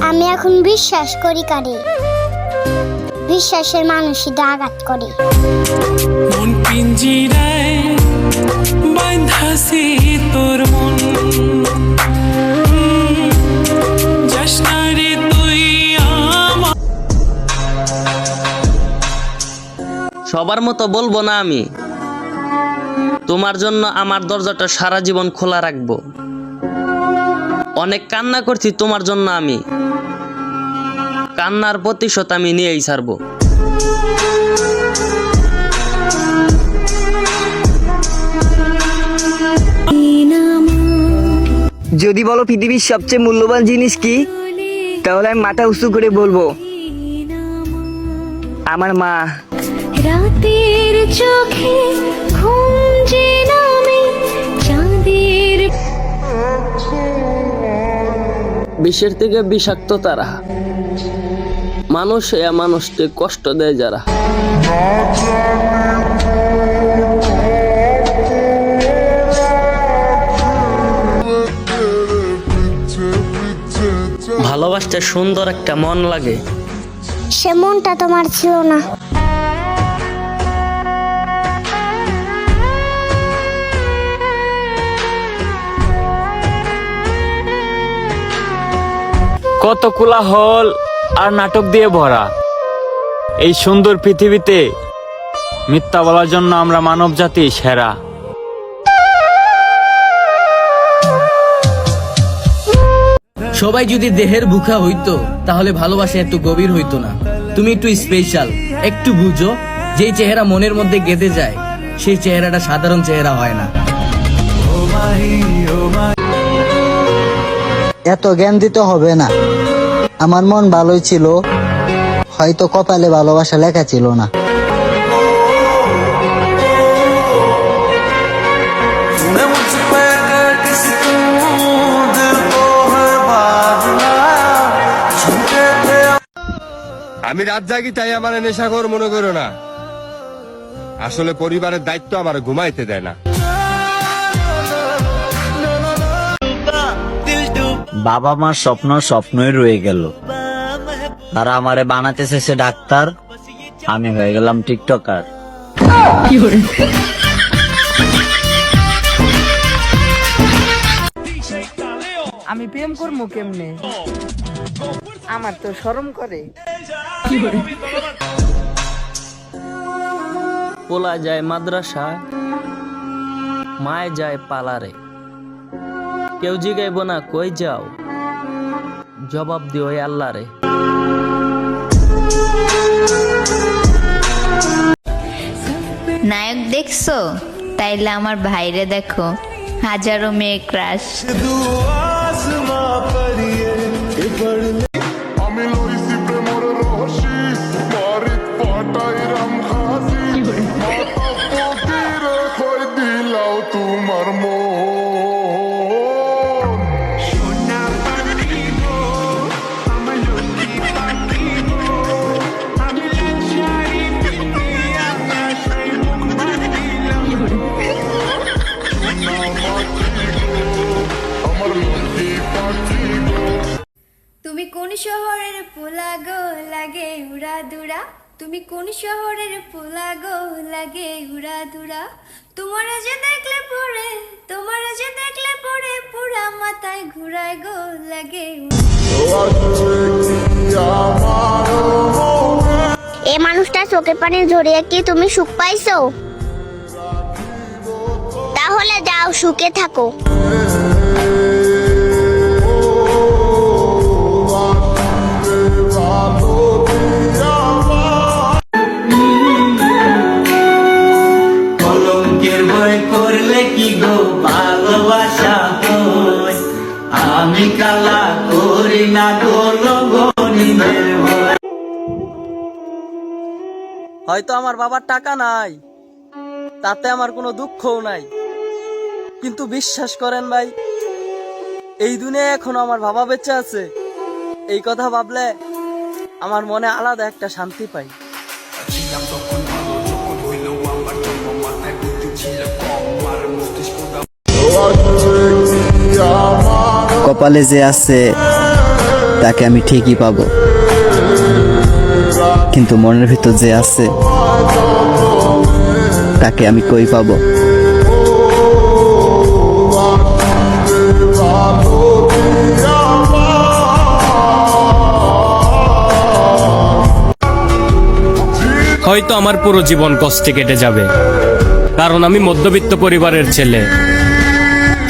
আমি এখন বিশ্বাস করি কারে, বিশ্বাসের মানুষই আঘাত করে। মন পিঞ্জিরায় বাঁধাছে তোর মন, যাস না রে তুই আমার। সবার মতো বলবো না আমি, তোমার জন্য আমার দরজাটা সারা জীবন খোলা রাখবো। অনেক কান্না করছি তোমার জন্য আমি, কান্নার প্রতিশোধ আমি নিয়েই ছাড়বো। যদি বলো পৃথিবীর সবচেয়ে মূল্যবান জিনিস কি, তাহলে আমি মাথা উঁচু করে বলবো আমার মা। রাতের চোখে ঘুম যে নামে চাঁদের বিষের থেকে বিষাক্ত তারা, মানুষ মানুষকে কষ্ট দেয় যারা। ভালোবাসতে সুন্দর একটা মন লাগে, সে মনটা তোমার ছিল না। কত কোলাহল আর নাটক দিয়ে ভরা এই সুন্দর পৃথিবীতে মিথ্যা বলার জন্য আমরা মানব জাতি সেরা। সবাই যদি দেহের ভুখা হইতো তাহলে ভালোবাসা এত গভীর হইতো না। তুমি একটু স্পেশাল, একটু বুঝো, যেই চেহারা মনের মধ্যে গেঁথে যায় সেই চেহারাটা সাধারণ চেহারা হয় না। এত জ্ঞান দিতে হবে না, আমার মন ভালোই ছিল, হয়তো কপালে ভালোবাসা লেখা ছিল না। আমি রাত জাগি তাই আমার নেশাখোর মনে করো না, আসলে পরিবারের দায়িত্ব আমার ঘুমাইতে দেয় না। বাবা মার স্বপ্ন স্বপ্নই রয়ে গেল, তারা আমারে বানাতে চেয়েছে ডাক্তার, আমি হয়ে গেলাম টিকটকার। আমি প্রেম করবো কেমনে, আমার তো শরম করে। পোলা যায় মাদ্রাসায়, মায় যায় পালারে, কেউ জিগাইব না কই যাও, জবাব দিও আল্লাহ রে। নায়ক দেখছো? তাইলে আমার ভাইরে দেখো, হাজারো মেয়ে ক্রাশ। তুমি কোন শহরের পোলা গো লাগে উড়া দুরা, তুমি কোন শহরের পোলা গো লাগে উড়া দুরা। তোমারা যে দেখলে পড়ে, তোমারা যে দেখলে পড়ে পুরা মাথায় ঘুরায় গো লাগে। এই মানুষটা চোখের পানি ঝরিয়ে কি তুমি সুখ পাইছো? তাহলে যাও সুখে থাকো। কলঙ্কের ভয় করলে কি গো ভালোবাসা হয়, আমি কালা করি না গো লগনিদের ভয়। হয়তো আমার বাবার টাকা নাই, তাতে আমার কোনো দুঃখও নাই, কিন্তু বিশ্বাস করেন ভাই, এই দুনিয়ায় এখনো আমার বাবা বেঁচে আছে, এই কথা ভাবলে আমার মনে আলাদা একটা শান্তি পাই। কপালে যে আছে তাকে আমি ঠিকই পাবো, কিন্তু মনের ভিতর যে আছে তাকে আমি কই পাবো? হয়তো আমার পুরো জীবন কষ্টে কেটে যাবে, কারণ আমি মধ্যবিত্ত পরিবারের ছেলে।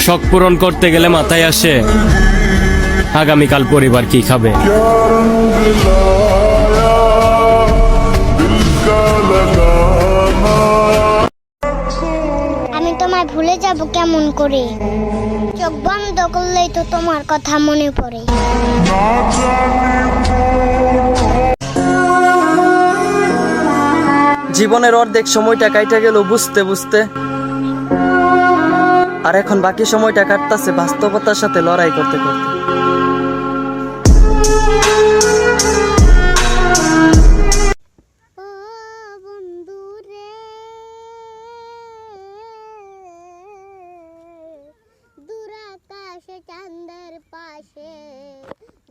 শখ পূরণ করতে গেলে মাথায় আসে আগামীকাল পরিবার কি খাবে। আমি তোমায় ভুলে যাব কেমন করে? চোখ বন্ধ করলেই তো তোমার কথা মনে পড়ে। জীবনের অর্ধেক সময়টা কাইটা গেল বুঝতে বুঝতে, আর এখন বাকি সময়টা কাটতাছে বাস্তবতার সাথে লড়াই করতে করতে। চাঁদের পাশে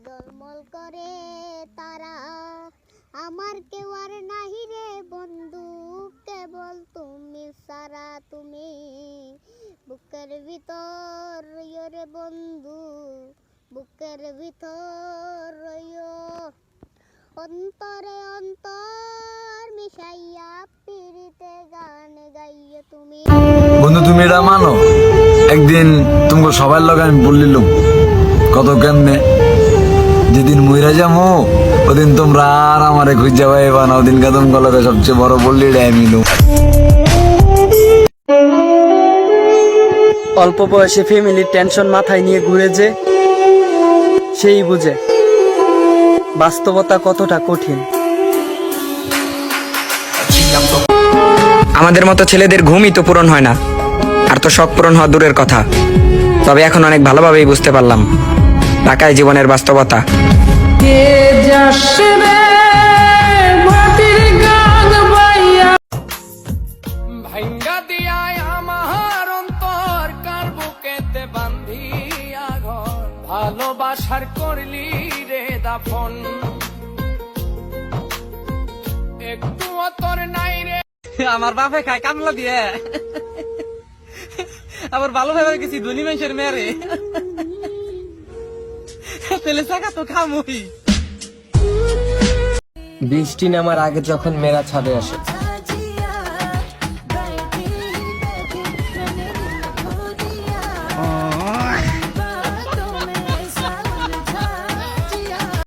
জলমল করে তারা, আমার কেউ আর নাহি রে বন্ধু, কেবল তুমি সারা। তুমি বুকের ভিতর রইও রে বন্ধু, বুকের ভিতর রইও, অন্তরে অন্তর মিশাইয়া পিরিতে গান গাইও তুমি। বন্ধু তুমি এটা মানো, একদিন তোমাকে সবার লগে আমি বললিলাম কত কেমনে, যেদিন মইরা যাবো ওদিন তোমরা আর আমারে খুঁজে পাইবা না, ওদিন কা তোমার লগে সবচেয়ে বড় বললি মিলুম। অল্প বয়সে ফ্যামিলির টেনশন মাথায় নিয়ে ঘুরে যে সেই বুঝে বাস্তবতা কতটা কঠিন। আমাদের মতো ছেলেদের ঘুমই তো পূরণ হয় না, আর তো শখ পূরণ হওয়া দূরের কথা। তবে এখন অনেক ভালোভাবেই বুঝতে পারলাম টাকায় জীবনের বাস্তবতা। ভাঙ্গা দিয়ায় আমার অন্তর কার বুকেতে বান্ধিয়া ঘর, ভালোবাসার করলি রে দাফন, একটু তোর নাই রে। আমার বাপে খায় কামলা দিয়ে, আবার ভালো ভাবে গেছি ধনী মানুষের মেরে, পেলে থাকা তো খামুই। বৃষ্টি নামার আগে যখন মেয়েরা ছাদে আসে,